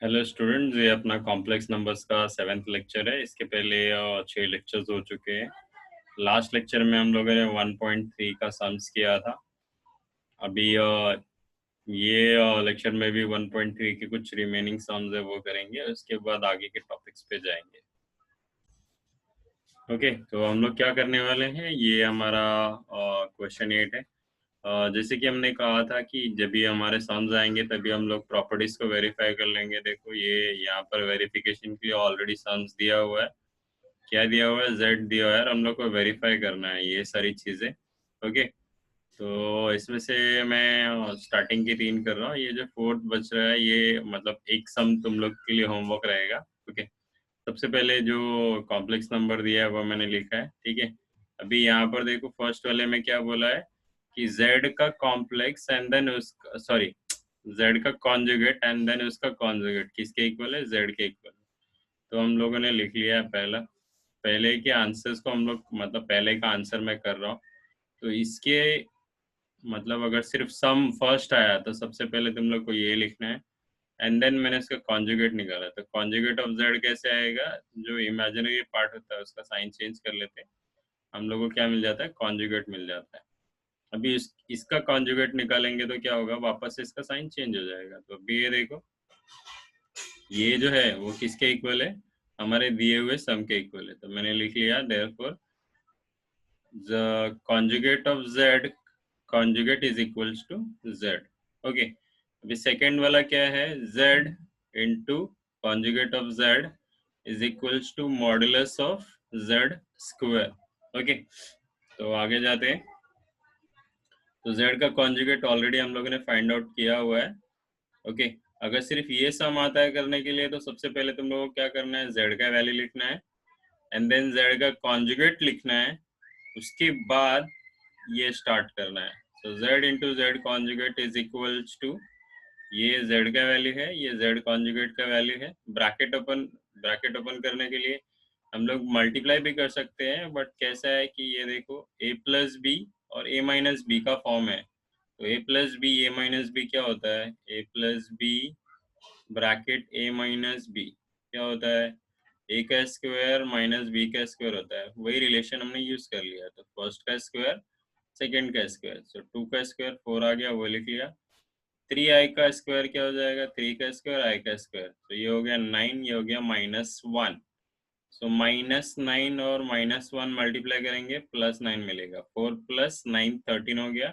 Hello students, ये अपना complex numbers का 7th लेक्चर है। इसके पहले 6 लेक्चर्स हो चुके हैं। लास्ट लेक्चर में हम लोगों ने 1.3 का सम्स किया था। अभी ये लेक्चर में भी 1.3 के कुछ रिमेनिंग सम्स है वो करेंगे, उसके बाद आगे के टॉपिक्स पे जाएंगे। ओके, तो हम लोग क्या करने वाले हैं, ये हमारा क्वेश्चन 8 है। जैसे कि हमने कहा था कि जब भी हमारे सम्स आएंगे तभी हम लोग प्रॉपर्टीज को वेरीफाई कर लेंगे। देखो, ये यहाँ पर वेरिफिकेशन के लिए ऑलरेडी सम्स दिया हुआ है। क्या दिया हुआ है? Z दिया हुआ है और हम लोग को वेरीफाई करना है ये सारी चीज़ें। ओके, तो इसमें से मैं स्टार्टिंग की 3 कर रहा हूँ। ये जो फोर्थ बच रहा है, ये मतलब एक सम तुम लोग के लिए होमवर्क रहेगा। ओके, सबसे पहले जो कॉम्प्लेक्स नंबर दिया है वो मैंने लिखा है, ठीक है। अभी यहाँ पर देखो, फर्स्ट वाले में क्या बोला है कि Z का कॉम्प्लेक्स एंड देन उसका सॉरी Z का कॉन्जुगेट एंड देन उसका कॉन्जुगेट किसके इक्वल है? Z के इक्वल। तो हम लोगों ने लिख लिया है पहला। पहले के आंसर्स को हम लोग, मतलब पहले का आंसर मैं कर रहा हूँ, तो इसके मतलब अगर सिर्फ सम फर्स्ट आया तो सबसे पहले तुम लोग को ये लिखना है एंड देन मैंने इसका कॉन्जुगेट निकाला। तो कॉन्जुगेट ऑफ Z कैसे आएगा? जो इमेजिनरी पार्ट होता है उसका साइन चेंज कर लेते हैं, हम लोग को क्या मिल जाता है? कॉन्जुगेट मिल जाता है। अभी इसका कॉन्जुगेट निकालेंगे तो क्या होगा? वापस से इसका साइन चेंज हो जाएगा। तो अभी ये देखो, ये जो है वो किसके इक्वल है? हमारे दिए हुए सम के इक्वल है। तो मैंने लिख लिया therefore the conjugate of Z conjugate is equals to Z। Okay, अभी सेकेंड वाला क्या है? Z into conjugate of Z is equals to modulus of Z square। Okay, तो आगे जाते हैं। तो Z का कॉन्जुगेट ऑलरेडी हम लोगों ने फाइंड आउट किया हुआ है। ओके, अगर सिर्फ ये सम आता है करने के लिए तो सबसे पहले तुम लोगों को क्या करना है? Z का वैल्यू लिखना है एंड देन Z का कॉन्जुगेट लिखना है। उसके बाद ये स्टार्ट करना है। So Z into Z conjugate is equals to, ये Z का वैल्यू है, ये Z कॉन्जुगेट का वैल्यू है। ब्रैकेट ओपन करने के लिए हम लोग मल्टीप्लाई भी कर सकते हैं, बट कैसा है कि ये देखो a प्लस बी और a माइनस बी का फॉर्म है। तो a plus B a minus B क्या होता है? a plus B bracket a minus B क्या होता है? ए का स्क्वायर माइनस बी का स्क्वायर होता है। वही रिलेशन हमने यूज कर लिया। तो फर्स्ट का स्क्वायर सेकेंड का स्क्वायर, सो 2 का स्क्वायर 4 आ गया, वो लिख लिया। 3i का स्क्वायर क्या हो जाएगा? 3 का स्क्वायर i का स्क्वायर, तो ये हो गया 9, ये हो गया -1। सो -9 और -1 मल्टीप्लाई करेंगे +9 मिलेगा। 4 + 9 13 हो गया।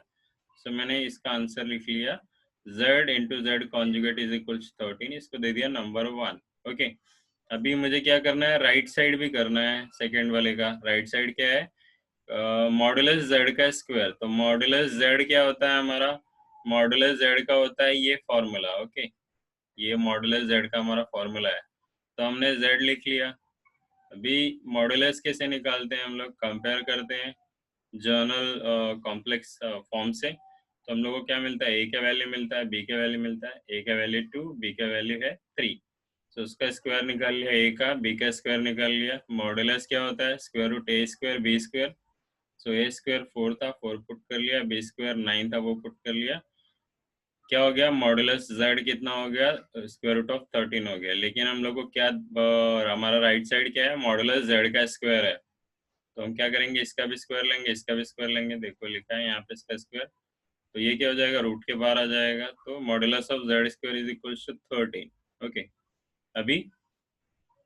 सो मैंने इसका आंसर लिख लिया Z into Z conjugate is equal 13, इसको दे दिया नंबर 1। ओके, अभी मुझे क्या करना है? राइट साइड भी करना है। सेकेंड वाले का राइट साइड क्या है? मॉडुलस Z का स्क्वायर। तो मॉडुलस Z क्या होता है हमारा? मॉडुलस Z का होता है ये फॉर्मूला। ओके, ये मॉडुलस Z का हमारा फॉर्मूला है। तो हमने Z लिख लिया। अभी मॉडुलस कैसे निकालते हैं? हम लोग कंपेयर करते हैं जर्नल कॉम्प्लेक्स फॉर्म से। तो हम लोग को क्या मिलता है? ए का वैल्यू मिलता है, बी का वैल्यू मिलता है। ए का वैल्यू 2, बी का वैल्यू है 3। तो उसका स्क्वायर निकाल लिया, ए का, बी का स्क्वायर निकाल लिया। मॉडुलस क्या होता है? स्क्वायर रूट ए स्क्वायर बी स्क्वायर। सो ए स्क्वायर 4 था, 4 पुट कर लिया। बी स्क्वायर 9 था, वो पुट कर लिया। क्या हो गया? मॉडुलस Z कितना हो गया? स्क्वायर रूट ऑफ 13 हो गया। लेकिन हम लोग को क्या, हमारा राइट साइड क्या है? मॉडुलस Z का स्क्वायर है। तो हम क्या करेंगे? इसका भी स्क्वायर लेंगे, इसका भी स्क्वायर लेंगे। देखो लिखा है यहाँ पे इसका स्क्वायर, तो ये क्या हो जाएगा? रूट के बाहर आ जाएगा। तो modulus of Z square is equal to 13। Okay, अभी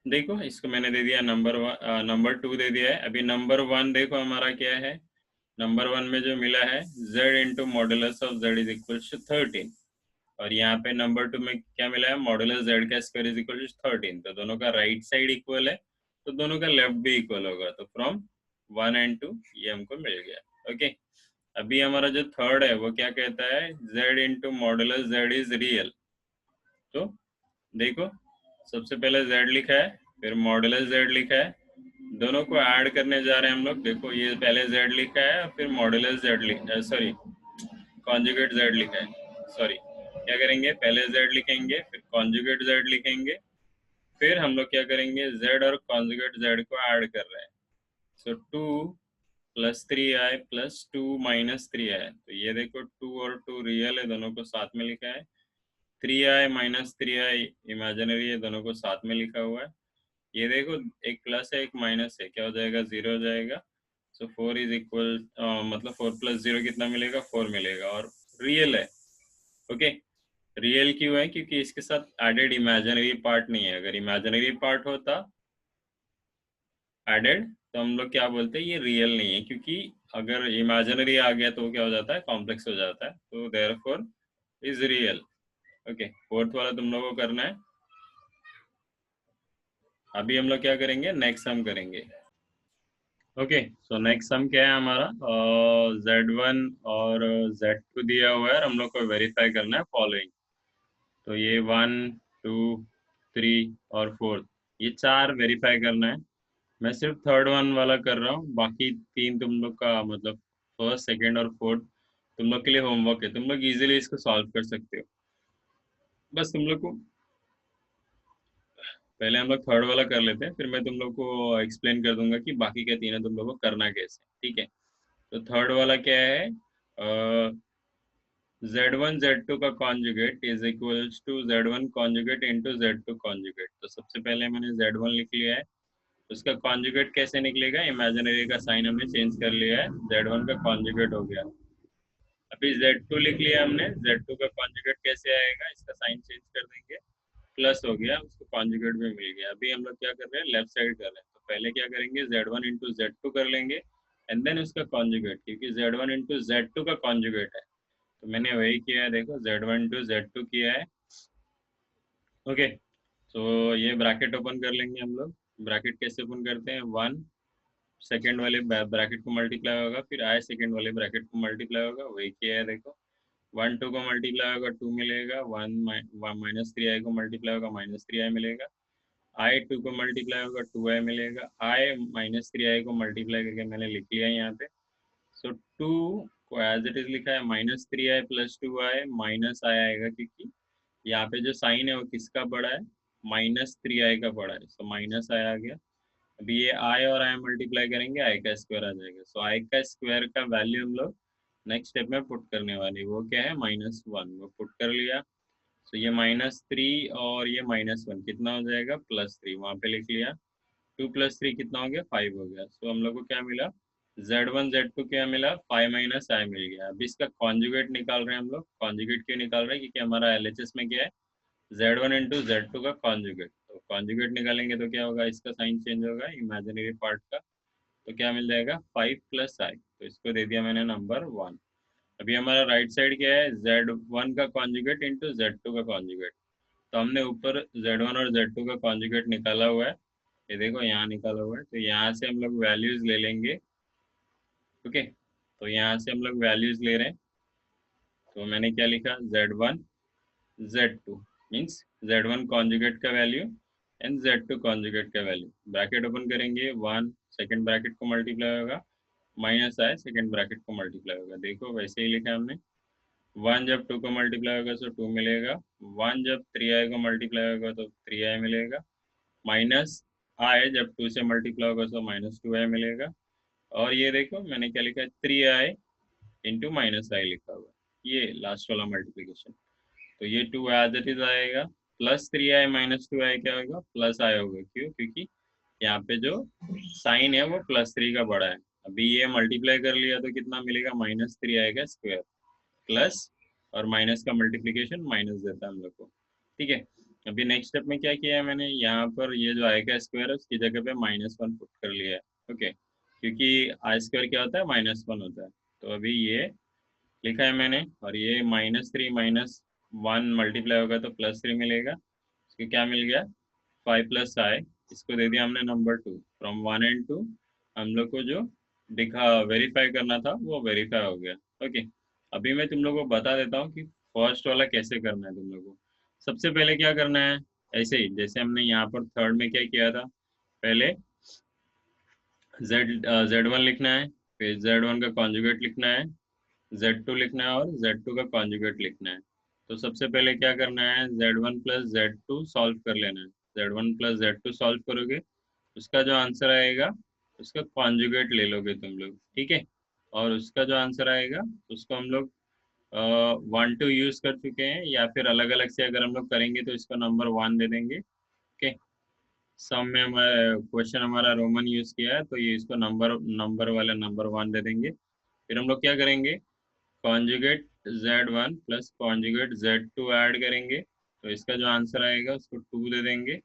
देखो इसको मैंने दे दिया नंबर 2 दे दिया है। अभी नंबर 1 देखो हमारा क्या है? नंबर 1 में जो मिला है Z into modulus of Z is equal to 13, और यहाँ पे नंबर 2 में क्या मिला है? मॉडुलस Z का स्क्वायर इज इक्वल टू 13। तो दोनों का राइट साइड इक्वल है, तो दोनों का लेफ्ट भी इक्वल होगा। तो फ्रॉम 1 एंड 2 ये हमको मिल गया। ओके, अभी हमारा जो थर्ड है वो क्या कहता है? Z into modulus Z is real. तो देखो, सबसे पहले Z लिखा है, फिर मॉडुलस Z लिखा है, दोनों को ऐड करने जा रहे हैं हम लोग। देखो ये पहले Z लिखा है, फिर मॉडुलस Z लिखा है, सॉरी कॉन्जुगेट Z लिखा है। सॉरी, क्या करेंगे? पहले Z लिखेंगे, फिर कॉन्जुगेट Z लिखेंगे, फिर हम लोग क्या करेंगे? Z और कॉन्जुगेट Z को ऐड कर रहे हैं। सो 2 + 3i + 2 - 3i। तो ये देखो 2 और 2 रियल है, दोनों को साथ में लिखा है। 3i माइनस 3i इमेजिनरी है, दोनों को साथ में लिखा हुआ है। ये देखो एक प्लस है एक माइनस है, क्या हो जाएगा, 0 हो जाएगा। सो 4 इज इक्वल, मतलब 4 प्लस 0 कितना मिलेगा, 4 मिलेगा। और रियल है, ओके। रियल क्यों है, क्योंकि इसके साथ एडेड इमेजिनरी पार्ट नहीं है। अगर इमेजिनरी पार्ट होता एडेड तो हम लोग क्या बोलते हैं, ये रियल नहीं है, क्योंकि अगर इमेजिनरी आ गया तो वो क्या हो जाता है, कॉम्प्लेक्स हो जाता है। तो therefore is real. Okay, fourth वाला तुम लोगों को करना है। अभी हम लोग क्या करेंगे, नेक्स्ट सम करेंगे। ओके, सो नेक्स्ट सम क्या है हमारा, Z1 और Z2 दिया हुआ है और हम लोग को वेरीफाई करना है फॉलोइंग। तो ये 1 2 3 और 4, ये चार वेरीफाई करना है। मैं सिर्फ थर्ड वन वाला कर रहा हूँ, बाकी तीन तुम लोग का मतलब फर्स्ट सेकंड और फोर्थ तुम लोग के लिए होमवर्क है। तुम लोग इजीली इसको सॉल्व कर सकते हो। बस तुम लोग को पहले हम लोग थर्ड वाला कर लेते हैं, फिर मैं तुम लोग को एक्सप्लेन कर दूंगा कि बाकी के तीनों तुम लोग को करना कैसे, ठीक है। तो थर्ड वाला क्या है, Z1 Z2 का conjugate is equals to Z1 conjugate into Z2 conjugate. तो सबसे पहले मैंने Z1 लिख लिया है, उसका कॉन्जुगेट कैसे निकलेगा, इमेजिनरी का साइन हमने चेंज कर लिया है, Z1 का कॉन्जुगेट हो गया। अभी Z2 लिख लिया हमने, Z2 का कॉन्जुगेट कैसे आएगा, इसका साइन चेंज कर देंगे, प्लस हो गया, उसको कॉन्जुगेट भी मिल गया। अभी हम लोग क्या कर रहे हैं, लेफ्ट साइड कर रहे हैं। तो पहले क्या करेंगे, Z1 इंटू Z2 कर लेंगे एंड देन उसका कॉन्जुगेट, क्योंकि Z1 इंटू Z2 का कॉन्जुगेट है। तो मैंने वही किया है, देखो Z1 इंटू Z2 किया है। ओके, तो ये ब्रैकेट ओपन कर लेंगे हम लोग। ब्रैकेट कैसे ओपन करते हैं, 1 सेकेंड वाले ब्रैकेट को मल्टीप्लाई होगा, फिर आई सेकेंड वाले ब्रैकेट को मल्टीप्लाई होगा, वही किया है देखो। 1 2 को मल्टीप्लाई होगा 2 मिलेगा, 1 माइनस 3i को मल्टीप्लाई होगा -3i मिलेगा। आई 2 को मल्टीप्लाई होगा 2i मिलेगा। आई -3i को मल्टीप्लाई करके मैंने लिख लिया है यहाँ पे। सो 2 को एज इट इज लिखा है, -3i प्लस 2i माइनस आई आएगा, क्योंकि यहाँ पे जो साइन है वो किसका पड़ा है, -3i का पड़ा है। सो माइनस आई आ गया। अभी ये आई और आई मल्टीप्लाई करेंगे, आई का स्क्वायर आ जाएगा। सो आई का स्क्वायर का वैल्यू हम लोग नेक्स्ट स्टेप में पुट करने वाले, वो क्या है, -1, वो पुट कर लिया। तो ये -3 और ये -1 कितना हो जाएगा, +3, वहाँ पे लिख लिया। 2 + 3 कितना हो गया, 5 हो गया। सो हम लोग को क्या मिला, Z1 Z2 क्या मिला, 5 - I मिल गया। अभी इसका कॉन्जुगेट निकाल रहे हैं हम लोग। कॉन्जुगेट क्यों निकाल रहे हैं, क्योंकि हमारा LHS में क्या है, Z1 इंटू Z2 का कॉन्जुगेट। तो कॉन्जुगेट निकालेंगे तो क्या होगा, इसका साइन चेंज होगा इमेजिनरी पार्ट का। तो क्या मिल जाएगा, 5 + I। तो इसको दे दिया मैंने नंबर 1। अभी हमारा राइट साइड क्या है, Z1 का कॉन्जुगेट इंटू Z2 का कॉन्जुगेट। तो हमने ऊपर Z1 और Z2 का कॉन्जुगेट निकाला हुआ है, ये देखो यहाँ निकाला हुआ है। तो यहाँ से हम लोग वैल्यूज ले लेंगे, ओके। तो यहाँ से हम लोग वैल्यूज ले रहे हैं। तो मैंने क्या लिखा, Z1 Z2 means Z1 conjugate का वैल्यू एंड Z2 कॉन्जुगेट का वैल्यू। ब्रैकेट ओपन करेंगे, 1 सेकेंड ब्रैकेट को मल्टीप्लाई होगा, -I सेकेंड ब्रैकेट को मल्टीप्लाई होगा। देखो वैसे ही लिखा हमने। 1 जब 2 को मल्टीप्लाई होगा तो 2 मिलेगा। 1 जब 3i को मल्टीप्लाई होगा तो 3i मिलेगा। -I जब 2 से मल्टीप्लाई होगा तो -2i मिलेगा। और ये देखो मैंने क्या लिखा है, 3i इंटू -I लिखा हुआ है, ये लास्ट वाला मल्टीप्लीकेशन। तो ये 2 एज इट इज आएगा, +3i -2i क्या होगा, +I होगा। क्यों, क्योंकि यहाँ पे जो साइन है वो +3 का बड़ा है। अभी ये मल्टीप्लाई कर लिया तो कितना मिलेगा, -3i का स्क्वायर प्लस, और माइनस का मल्टीप्लीकेशन माइनस देता है हम लोग को, ठीक है। अभी नेक्स्ट स्टेप में क्या किया है मैंने, यहाँ पर ये जो आई का स्क्वायर है उसकी जगह पे -1 पुट कर लिया है, ओके। क्योंकि आई स्क्वायर क्या होता है, -1 होता है। तो अभी ये लिखा है मैंने, और ये -3 -1 मल्टीप्लाई होगा तो +3 मिलेगा। इसको क्या मिल गया, 5 + I। इसको दे दिया हमने नंबर 2। फ्रॉम 1 एंड 2 हम लोग को जो दिखा वेरीफाई करना था वो वेरीफाई हो गया, ओके। अभी मैं तुम लोग को बता देता हूँ कि फर्स्ट वाला कैसे करना है तुम लोग को। सबसे पहले क्या करना है, ऐसे ही जैसे हमने यहाँ पर थर्ड में क्या किया था, पहले Z1 लिखना है, फिर Z1 का कॉन्जुगेट लिखना है, Z2 लिखना है और Z2 का कॉन्जुगेट लिखना है। तो सबसे पहले क्या करना है, Z1 + Z2 सॉल्व कर लेना है। Z1 + Z2 सॉल्व करोगे, उसका जो आंसर आएगा उसका कॉन्जुगेट ले लोगे तुम लोग, ठीक है। और उसका जो आंसर आएगा उसको हम लोग 1 2 यूज कर चुके हैं, या फिर अलग अलग से अगर हम लोग करेंगे तो इसको नंबर 1 दे देंगे। ओके, सम में हमारा क्वेश्चन हमारा रोमन यूज किया है, तो ये इसको नंबर नंबर वाला नंबर 1 दे देंगे। फिर हम लोग क्या करेंगे, conjugate Z1 plus conjugate Z2 add करेंगे, तो इसका जो आंसर आएगा उसको 2 दे देंगे,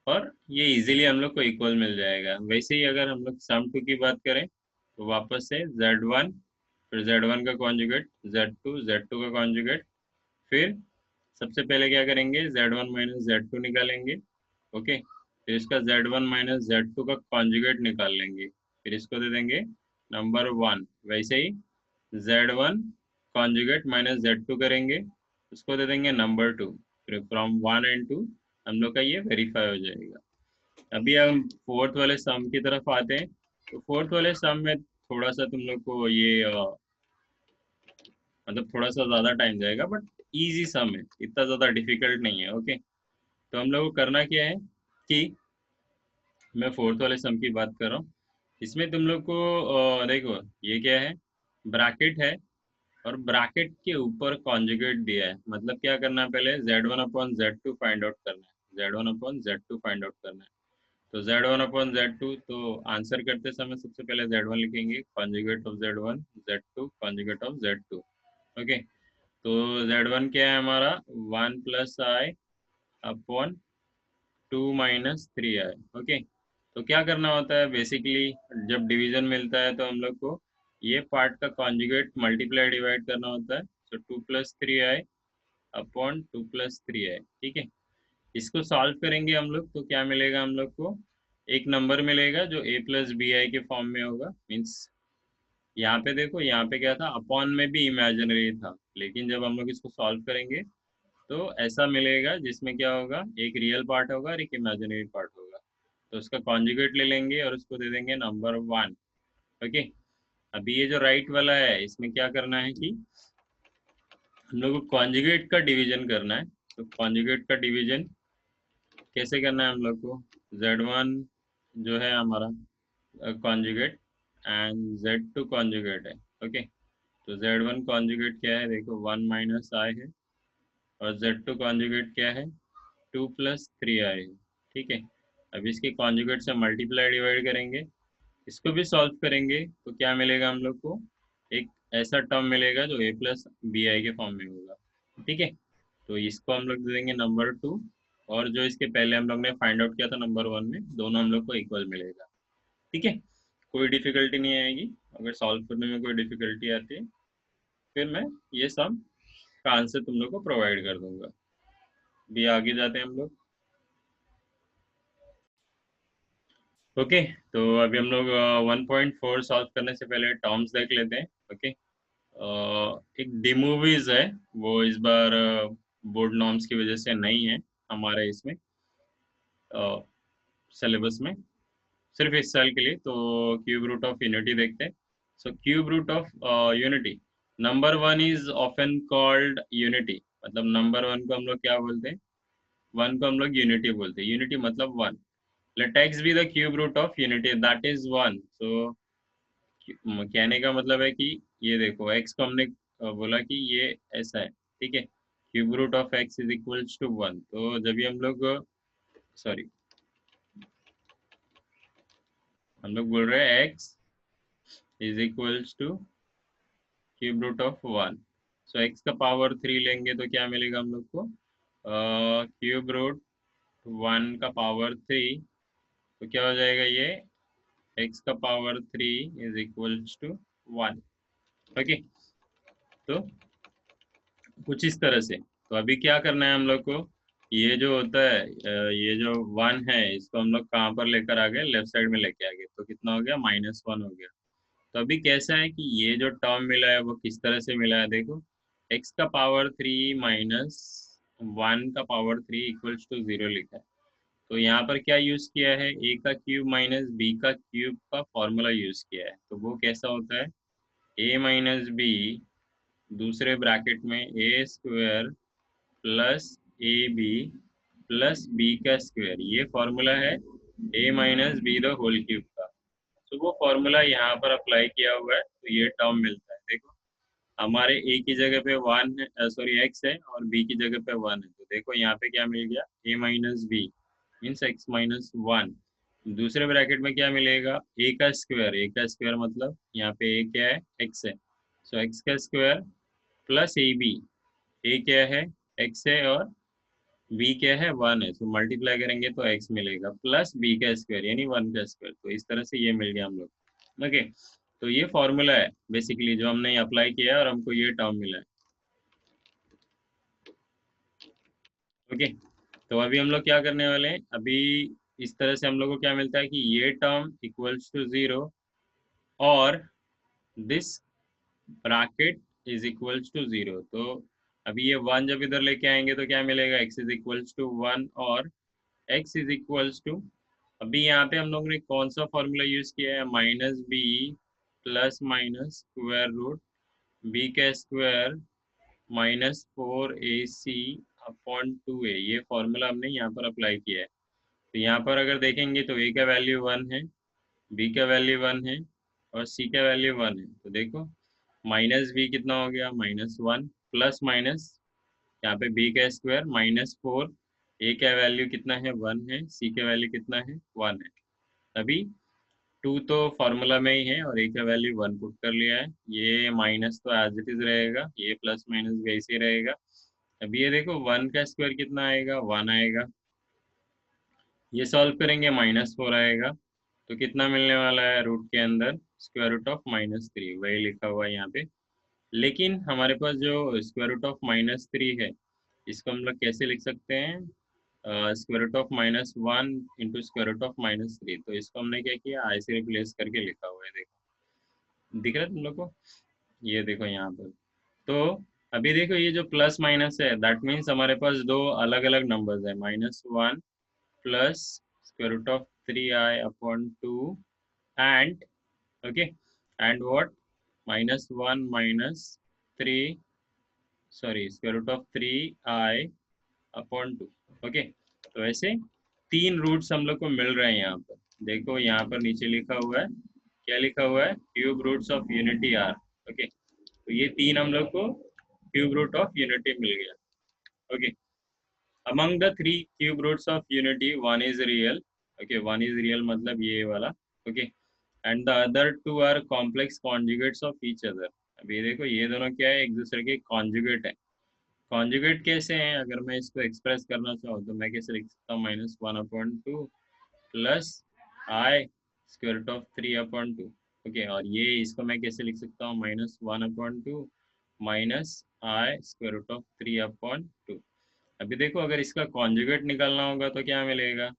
और ये इजीली हम लोग को इक्वल मिल जाएगा। वैसे ही अगर हम लोग सम 2 की बात करें तो वापस से Z1 फिर Z1 का कॉन्जुगेट, Z2 का कॉन्जुगेट, फिर सबसे पहले क्या करेंगे, Z1 माइनस Z2 निकालेंगे। ओके, फिर इसका Z1 माइनस Z2 का कॉन्जुगेट निकाल लेंगे, फिर इसको दे देंगे नंबर 1। वैसे ही Z1 कॉन्जुगेट माइनस Z2 करेंगे, उसको दे देंगे नंबर 2। फिर फ्रॉम 1 एंड 2 हम लोग का ये वेरीफाई हो जाएगा। अभी हम फोर्थ वाले सम की तरफ आते हैं। तो फोर्थ वाले सम में थोड़ा सा तुम लोग को ये मतलब थोड़ा सा ज़्यादा टाइम जाएगा, बट इजी सम है, इतना ज़्यादा डिफिकल्ट नहीं है। ओके, तो हम लोग को करना क्या है कि मैं फोर्थ वाले सम की बात कर रहा हूँ। इसमें तुम लोग को देखो ये क्या है, ब्रैकेट है, और ब्रैकेट के ऊपर कॉन्जुगेट दिया है। मतलब क्या करना है, पहले Z1/Z2 फाइंड आउट करना है, Z1/Z2 फाइंड आउट करना है। तो Z1/Z2, तो आंसर करते समय सबसे पहले Z1 लिखेंगे, conjugate of Z1, Z2 conjugate of Z2। Okay, तो Z1 क्या है हमारा, 1 प्लस आई अपॉन 2 माइनस 3i। ओके, तो क्या करना होता है बेसिकली, जब डिवीजन मिलता है तो हम लोग को ये पार्ट का कॉन्जुगेट मल्टीप्लाई डिवाइड करना होता है। तो 2 plus 3i upon 2 plus 3i। ठीक है, इसको सॉल्व करेंगे हम लोग तो क्या मिलेगा हम लोग को, एक नंबर मिलेगा जो a प्लस बी आई के फॉर्म में होगा। मीन्स यहाँ पे देखो, यहाँ पे क्या था, अपॉन में भी इमेजिनरी था, लेकिन जब हम लोग इसको सॉल्व करेंगे तो ऐसा मिलेगा जिसमें क्या होगा, एक रियल पार्ट होगा और एक इमेजिनरी पार्ट होगा। तो उसका कॉन्जुगेट ले लेंगे और उसको दे देंगे नंबर 1। ओके, अभी ये जो राइट वाला है इसमें क्या करना है कि हम लोग को कॉन्जुगेट का डिवीजन करना है। तो कॉन्जुगेट का डिवीजन कैसे करना है हम लोग को, Z1 जो है हमारा कॉन्जुगेट एंड Z2 कॉन्जुगेट है। ओके, तो Z1 कॉन्जुगेट क्या है, देखो 1 माइनस आई है, और Z2 कॉन्जुगेट क्या है, 2 प्लस 3i है। ठीक है, अब इसके कॉन्जुगेट से मल्टीप्लाई डिवाइड करेंगे, इसको भी सॉल्व करेंगे तो क्या मिलेगा हम लोग को, एक ऐसा टर्म मिलेगा जो a प्लस बी आई के फॉर्म में होगा। ठीक है, तो इसको हम लोग दे देंगे नंबर 2, और जो इसके पहले हम लोग ने फाइंड आउट किया था नंबर 1 में, दोनों हम लोग को इक्वल मिलेगा। ठीक है, कोई डिफिकल्टी नहीं आएगी। अगर सॉल्व करने में कोई डिफिकल्टी आती है फिर मैं ये सम का आंसर तुम लोग को प्रोवाइड कर दूंगा। भी आगे जाते हैं हम लोग। ओके, तो अभी हम लोग 1.4 सॉल्व करने से पहले टर्म्स देख लेते हैं। ओके, एक डिमूवीज है, वो इस बार बोर्ड नॉर्म्स की वजह से नहीं है हमारे इसमें सिलेबस में, सिर्फ इस साल के लिए। तो क्यूब रूट ऑफ यूनिटी देखते हैं। So cube root of unity, number 1 is often called unity. मतलब नंबर 1 को हम लोग क्या बोलते हैं, 1 को हम लोग यूनिटी बोलते हैं। यूनिटी मतलब 1। Let x be the cube root of unity, that is 1। So कहने का मतलब है कि ये देखो x को हमने बोला कि ये ऐसा है। ठीक है, cube root of x is equals to 1। तो जब भी हम लोग सॉरी हम लोग बोल रहे हैं x is equals to cube root of 1। So x का पावर 3 लेंगे तो क्या मिलेगा हम लोग को, क्यूब रूट 1 का पावर 3। तो क्या हो जाएगा ये, x का power 3 is equals to 1। Okay, तो कुछ इस तरह से। तो अभी क्या करना है हम लोग को, ये जो होता है ये जो 1 है इसको हम लोग कहाँ पर लेकर आ गए, लेफ्ट साइड में लेके आ गए, तो कितना हो गया, -1 हो गया। तो अभी कैसा है कि ये जो टर्म मिला है वो किस तरह से मिला है, देखो x का पावर 3 माइनस 1 का पावर 3 इक्वल्स टू 0 लिखा है। तो यहाँ पर क्या यूज किया है, a का क्यूब माइनस b का क्यूब का फॉर्मूला यूज किया है। तो वो कैसा होता है, a माइनस बी दूसरे ब्रैकेट में A square plus A B plus B का स्क्वायर, ये फॉर्मूला है A minus B the whole cube का। तो वो फॉर्मूला यहाँ पर अप्लाई किया हुआ है, तो ये टर्म मिलता है। देखो हमारे ए की जगह पे 1 है, सॉरी एक्स है, और बी की जगह पे 1 है। तो देखो यहाँ पे क्या मिल गया, A minus B means X minus 1। दूसरे ब्रैकेट में क्या मिलेगा, ए का स्क्वायर मतलब यहाँ पे ए क्या है, एक्स है, सो एक्स का स्क्वायर प्लस ए बी। ए क्या है, एक्स है, और बी क्या है, 1 है, तो मल्टीप्लाई करेंगे तो एक्स मिलेगा प्लस बी का स्क्वायर यानी 1 का स्क्वायर। तो इस तरह से ये मिल गया हम लोग। ओके, तो ये फॉर्मूला है बेसिकली जो हमने अप्लाई किया है और हमको ये टर्म मिला है। ओके, तो अभी हम लोग क्या करने वाले हैं, अभी इस तरह से हम लोग को क्या मिलता है कि ये टर्म इक्वल्स टू 0 और this bracket is equals to 0। तो अभी ये 1 जब इधर लेके आएंगे तो क्या मिलेगा, x इज इक्वल्स टू 1 और x इज इक्वल्स टू, अभी यहाँ पे हम लोग ने कौन सा फॉर्मूला यूज किया है, minus b plus minus square root b का स्क्वायर -4ac अपॉन 2a, ये फॉर्मूला हमने यहाँ पर अप्लाई किया है। तो यहाँ पर अगर देखेंगे तो a का वैल्यू 1 है, b का वैल्यू 1 है, और c का वैल्यू 1 है। तो देखो माइनस b कितना हो गया, -1 प्लस माइनस यहाँ पे b का स्क्वायर -4, a का वैल्यू कितना है, 1 है, c का वैल्यू कितना है, 1 है। अभी 2 तो फॉर्मूला में ही है और a का वैल्यू 1 पुट कर लिया है, ये माइनस तो एज इट इज रहेगा, ये प्लस माइनस वैसे ही रहेगा। अब ये देखो 1 का स्क्वायर कितना आएगा, 1 आएगा, ये सॉल्व करेंगे -4 आएगा, तो कितना मिलने वाला है रूट के अंदर, स्क्वायर रूट ऑफ -3, वही लिखा हुआ है यहाँ पे। लेकिन हमारे पास जो स्क्वायर रूट ऑफ -3 है, इसको हम लोग कैसे लिख सकते हैं, square root of -1 into square root of -3। तो इसको हमने क्या किया, आई से रिप्लेस करके लिखा हुआ है, देखो दिख रहा है तुम लोग को, ये देखो यहाँ पर। तो अभी देखो ये जो प्लस माइनस है, दैट मीन्स हमारे पास दो अलग अलग नंबर्स है, -1 plus square root of 3i upon 2 and, okay, and what, -1 -3, sorry square root of 3i upon 2। Okay, तो ऐसे तीन रूट्स हम लोग को मिल रहे हैं यहाँ पर। देखो यहाँ पर नीचे लिखा हुआ है, क्या लिखा हुआ है, cube roots of unity are. Okay, तो ये तीन हम लोग को क्यूब रूट ऑफ यूनिटी मिल गया। Okay, among the three cube roots of unity, one is real, okay, one is real मतलब ये वाला, okay, and the other two are complex conjugates of each other। अभी देखो ये दोनों क्या है, एक दूसरे के कॉन्जुगेट है। कॉन्जुगेट कैसे हैं, अगर मैं इसको एक्सप्रेस करना चाहूँ तो मैं कैसे लिख सकता हूँ, -1/2 plus i square root of 3/2। Okay, और ये इसको मैं कैसे लिख सकता हूँ, -1/2 minus i square root of 3/2। अभी देखो अगर इसका कॉन्जुगेट निकालना होगा तो क्या मिलेगा,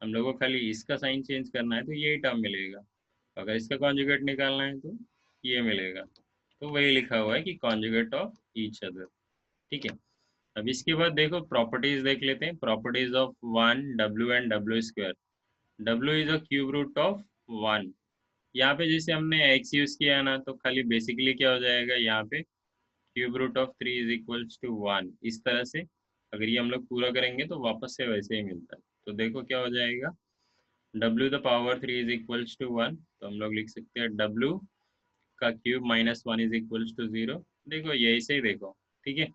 हम लोग को खाली इसका साइन चेंज करना है तो यही टर्म मिलेगा। अगर इसका कॉन्जुगेट निकालना है तो ये मिलेगा। तो वही लिखा हुआ है कि कॉन्जुगेट ऑफ ईच अदर। ठीक है, अब इसके बाद देखो प्रॉपर्टीज देख लेते हैं, properties of 1 w and w square. w is a cube root of 1। यहाँ पे जैसे हमने x यूज किया है ना, तो खाली बेसिकली क्या हो जाएगा, यहाँ पे cube root of 3 is equals to 1, इस तरह से अगर ये हम लोग पूरा करेंगे तो वापस से वैसे ही मिलता है। तो देखो क्या हो जाएगा, w the power 3 is equals to 1, तो हम लोग लिख सकते हैं w का क्यूब -1 इज इक्वल्स टू 0। देखो यही से ही देखो, ठीक है,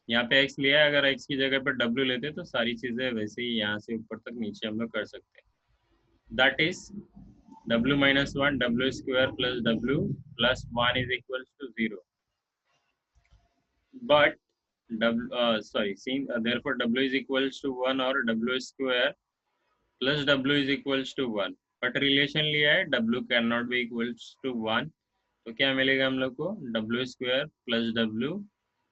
यहाँ पे x लिया है, अगर x की जगह पर w लेते तो सारी चीज़ें वैसे ही यहाँ से ऊपर तक नीचे हम लोग कर सकते हैं। That is w-1 w square plus w plus 1 is equals to 0। But sorry, therefore w is equals to 1 और w square plus w is equals to 1, but relation लिया है w cannot be equals to 1। तो क्या मिलेगा हम लोग को, w square plus w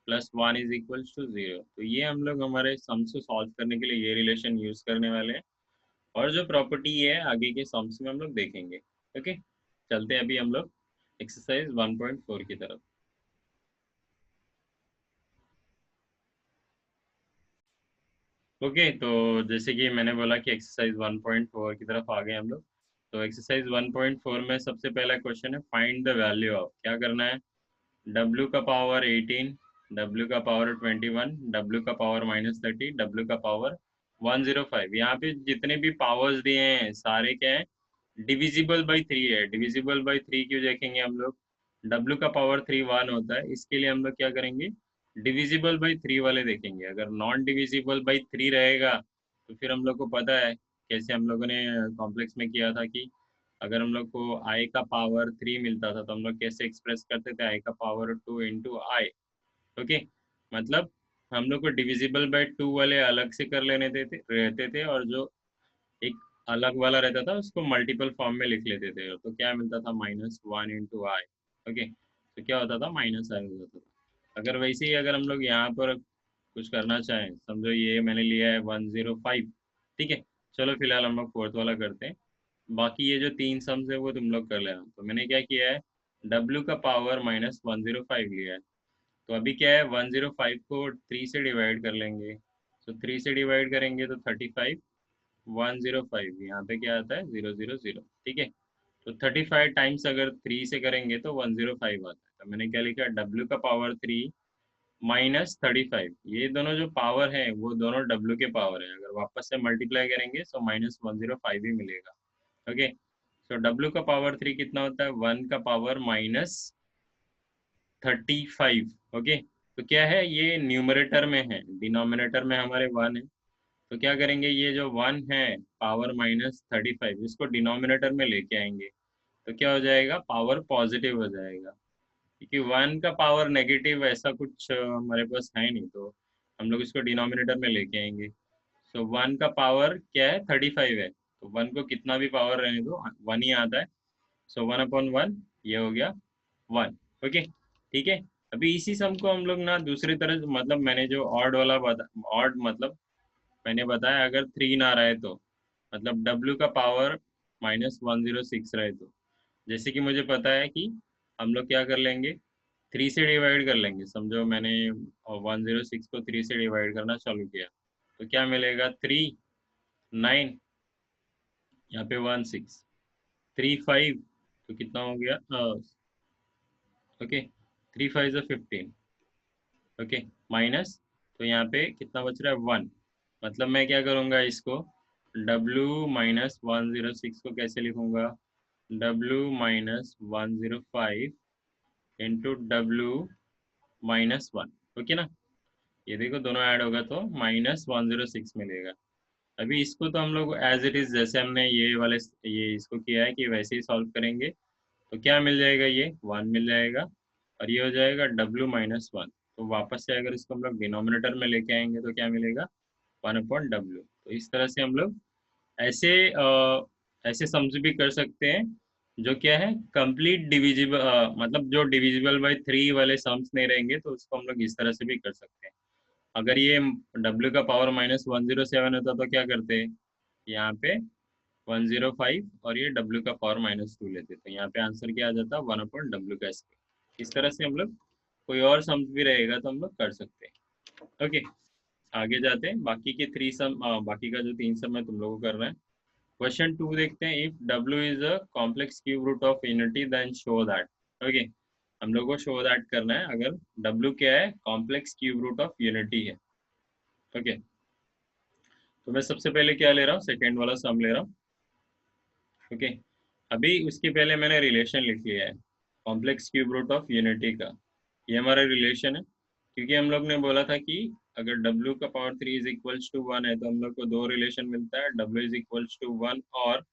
plus 1 is equals to 0। तो ये हम लोग हमारे सम्स को सॉल्व करने के लिए ये रिलेशन यूज करने वाले हैं, और जो प्रॉपर्टी है आगे के सम्स में हम लोग देखेंगे। ओके, चलते हैं अभी हम लोग एक्सरसाइज 1.4 की तरफ। ओके, तो जैसे कि मैंने बोला कि एक्सरसाइज 1.4 की तरफ आ गए हम लोग। तो एक्सरसाइज 1.4 में सबसे पहला क्वेश्चन है, फाइंड द वैल्यू ऑफ, क्या करना है, w का पावर 18, w का पावर 21, w का पावर -30, w का पावर 105। यहाँ पे जितने भी पावर्स दिए हैं सारे क्या है, डिविजिबल बाई 3 है। डिविजिबल बाई 3 क्यों देखेंगे हम लोग, W का पावर 3 1 होता है, इसके लिए हम लोग क्या करेंगे, डिविजिबल बाई 3 वाले देखेंगे। अगर नॉन डिविजिबल बाई 3 रहेगा तो फिर हम लोग को पता है कैसे हम लोगों ने कॉम्प्लेक्स में किया था कि अगर हम लोग को I का पावर 3 मिलता था तो हम लोग कैसे एक्सप्रेस करते थे, I का पावर 2 इंटू आई। ओके, मतलब हम लोग को डिविजिबल बाय 2 वाले अलग से कर लेने देते रहते थे, और जो एक अलग वाला रहता था उसको मल्टीपल फॉर्म में लिख लेते थे, तो क्या मिलता था, -1 इंटू आई। ओके, तो क्या होता था, माइनस आई हो जाता था। अगर वैसे ही अगर हम लोग यहाँ पर कुछ करना चाहें, समझो ये मैंने लिया है 105, ठीक है, चलो फिलहाल हम लोग फोर्थ वाला करते हैं। बाकी ये जो तीन सम्स है वो तुम लोग कर लेना। तो मैंने क्या किया है, W का पावर -105 लिया है। तो अभी क्या है, 105 को 3 से डिवाइड कर लेंगे, तो 3 से डिवाइड करेंगे तो 35, 105 यहाँ पे क्या आता है, 000, ठीक है। तो 35 टाइम्स अगर 3 से करेंगे तो 105 आता है। तो मैंने क्या लिखा, W का पावर 3 -35, ये दोनों जो पावर है वो दोनों W के पावर है, अगर वापस से मल्टीप्लाई करेंगे तो -105 ही मिलेगा। ओके, तो W का पावर 3 कितना होता है, 1 का पावर -35। ओके, तो क्या है, ये न्यूमरेटर में है, डिनोमिनेटर में हमारे 1 है। तो क्या करेंगे, ये जो 1 है पावर -35, इसको डिनोमिनेटर में लेके आएंगे, तो क्या हो जाएगा, पावर पॉजिटिव हो जाएगा। क्योंकि 1 का पावर नेगेटिव ऐसा कुछ हमारे पास है नहीं, तो हम लोग इसको डिनोमिनेटर में लेके आएंगे। सो 1 का पावर क्या है, 35 है, तो 1 को कितना भी पावर रहने दो, 1 ही आता है। सो 1/1 ये हो गया 1। ओके, ठीक है। अभी इसी सम को हम लोग ना दूसरी तरह, मतलब मैंने जो ऑड वाला बता, ऑड मतलब मैंने बताया अगर 3 ना रहे तो, मतलब W का पावर -106 रहे तो, जैसे कि मुझे पता है कि हम लोग क्या कर लेंगे, 3 से डिवाइड कर लेंगे। समझो मैंने 106 को 3 से डिवाइड करना चालू किया, तो क्या मिलेगा, 3 9, यहाँ पे 16, 3 5, तो कितना हो गया, ओके, 3 5 15, ओके, माइनस, तो यहाँ पे कितना बच रहा है, 1। मतलब मैं क्या करूँगा इसको, W -106 को कैसे लिखूँगा, W -105 इंटू W -1, ओके ना। ये देखो दोनों ऐड होगा तो -106 मिलेगा। अभी इसको तो हम लोग एज इट इज, जैसे हमने ये वाले ये इसको किया है कि वैसे ही सॉल्व करेंगे, तो क्या मिल जाएगा, ये 1 मिल जाएगा, और ये हो जाएगा W-1। तो वापस से अगर इसको हम लोग डिनोमिनेटर में लेके आएंगे तो क्या मिलेगा, 1/W। तो इस तरह से हम लोग ऐसे ऐसे सम्स भी कर सकते हैं, जो क्या है, कंप्लीट डिविजिबल, मतलब जो डिविजिबल बाय 3 वाले सम्स नहीं रहेंगे तो उसको हम लोग इस तरह से भी कर सकते हैं। अगर ये W का पावर -107 होता तो क्या करते, यहाँ पे 105 और ये W का पावर -2 लेते, तो यहाँ पे आंसर क्या आ जाता, 1/W का स्क्वायर। इस तरह से हम लोग कोई और सम्स भी रहेगा तो हम लोग कर सकते हैं। ओके, आगे जाते हैं, बाकी के 3 सम, बाकी का जो 3 सम है तुम लोगों को करना है। क्वेश्चन 2 देखते हैं, if W is a complex cube root of unity then show that. Okay, हम लोग को शो दैट करना है अगर W क्या है, complex cube root of unity है। ओके, तो मैं सबसे पहले क्या ले रहा हूँ, सेकेंड वाला सम ले रहा हूँ। ओके, अभी उसके पहले मैंने रिलेशन लिख लिया है, complex cube root of unity का, ये हमारा रिलेशन है। क्योंकि हम लोग ने बोला था कि अगर W का पावर 3 इज इक्वल्स टू 1 है तो हम लोग को दो रिलेशन मिलता है, W इज इक्वल्स टू 1 और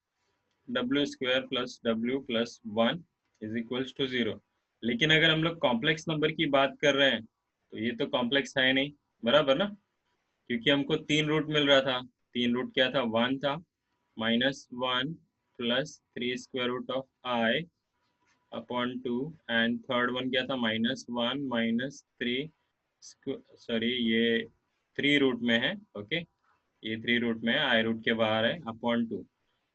W² plus W plus 1 is equals to 0। लेकिन अगर हम लोग कॉम्प्लेक्स नंबर की बात कर रहे हैं तो ये तो कॉम्प्लेक्स है नहीं, बराबर ना, क्योंकि हमको 3 रूट मिल रहा था। 3 रूट क्या था, 1 था, -1 plus 3 square root of I upon 2, and third one क्या था, -1 -3, सॉरी ये 3 रूट में है। ओके, ये 3 रूट में है, आई रूट के बाहर है, अपॉन 2।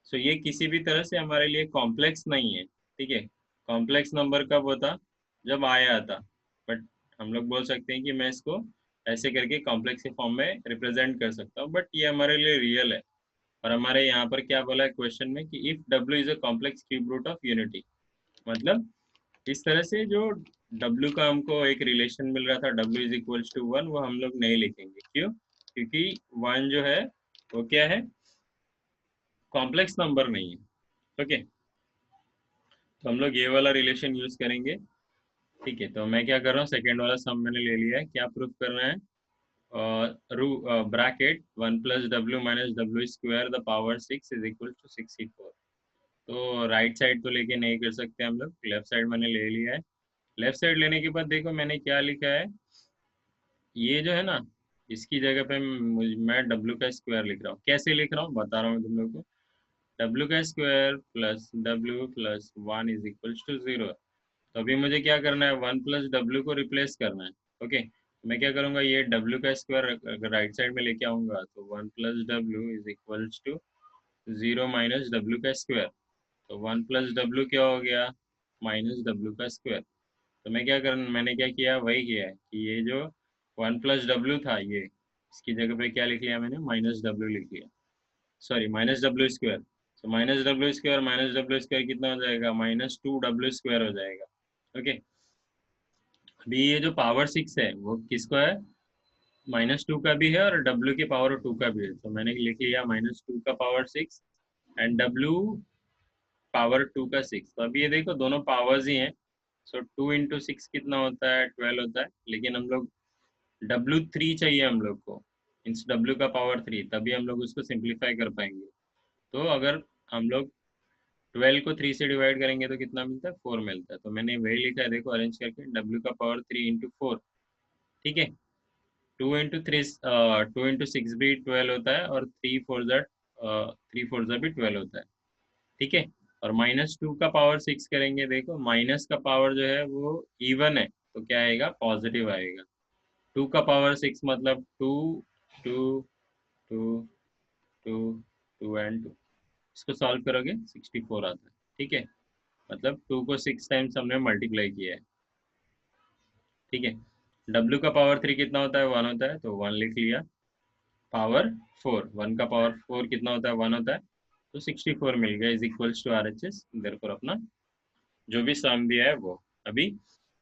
सो ये किसी भी तरह से हमारे लिए कॉम्प्लेक्स नहीं है, ठीक है। कॉम्प्लेक्स नंबर कब होता, जब आया आता, बट हम लोग बोल सकते हैं कि मैं इसको ऐसे करके कॉम्प्लेक्स के फॉर्म में रिप्रेजेंट कर सकता हूँ, बट ये हमारे लिए रियल है। और हमारे यहाँ पर क्या बोला है क्वेश्चन में कि if W is a complex cube root of unity, मतलब इस तरह से जो W का हमको एक रिलेशन मिल रहा था, W इज इक्वल्स टू 1, वो हम लोग नहीं लिखेंगे। क्यों, क्योंकि 1 जो है वो क्या है, कॉम्प्लेक्स नंबर नहीं है। ओके, तो हम लोग ये वाला रिलेशन यूज करेंगे, ठीक है, तो मैं क्या कर रहा हूँ, सेकेंड वाला सम मैंने ले लिया है। क्या प्रूफ करना है? रू bracket 1+w - w² the power 6 is equal to 64। तो राइट साइड तो लेके नहीं कर सकते हम लोग, लेफ्ट साइड मैंने ले लिया है। लेफ्ट साइड लेने के बाद देखो मैंने क्या लिखा है, ये जो है ना, इसकी जगह पे मैं w का स्क्वायर लिख रहा हूँ। कैसे लिख रहा हूँ बता रहा हूँ तुम लोग को। w का square plus w plus 1 is equal to 0। तो अभी मुझे क्या करना है, 1+w को रिप्लेस करना है। ओके, मैं क्या करूँगा, ये w का स्क्वायर अगर राइट साइड में लेके आऊँगा तो 1+w is equal to 0 minus w का स्क्वायर। तो 1+w क्या हो गया, -w का स्क्वायर। तो मैंने क्या किया, वही किया है कि ये जो 1+w था, ये इसकी जगह पे क्या लिख लिया मैंने, -w लिख लिया। Sorry, -w²। तो -w² कितना हो जाएगा, -2w² हो जाएगा। ओके, अभी ये जो पावर 6 है वो किसको है, -2 का भी है और w के पावर 2 का भी है। तो मैंने लिख लिया -2 का पावर 6 एंड w पावर 2 का 6। तो अभी ये देखो दोनों पावर्स ही हैं। सो 2 × 6 कितना होता है, 12 होता है। लेकिन हम लोग W3 चाहिए हम लोग को, मीन्स W का पावर 3, तभी हम लोग उसको सिंप्लीफाई कर पाएंगे। तो अगर हम लोग 12 को 3 से डिवाइड करेंगे तो कितना मिलता है, 4 मिलता है। तो मैंने वही लिखा है, देखो अरेंज करके, W का पावर 3 × 4। ठीक है, 2 × 6 भी 12 होता है और 3 4 भी 12 होता है। ठीक है, और -2 का पावर 6 करेंगे, देखो माइनस का पावर जो है वो इवन है, तो क्या आएगा, पॉजिटिव आएगा। 2 का पावर 6 मतलब 2 2 2 2 2 एंड 2। इसको सॉल्व करोगे 64 आता है। ठीक है, मतलब 2 को 6 टाइम्स हमने मल्टीप्लाई किया है। ठीक है, W का पावर 3 कितना होता है, 1 होता है, तो 1 लिख लिया। पावर 4, 1 का पावर 4 कितना होता है, 1 होता है, तो 64 मिल गया, is equals to RHS। Therefore अपना जो भी सम दिया है वो। अभी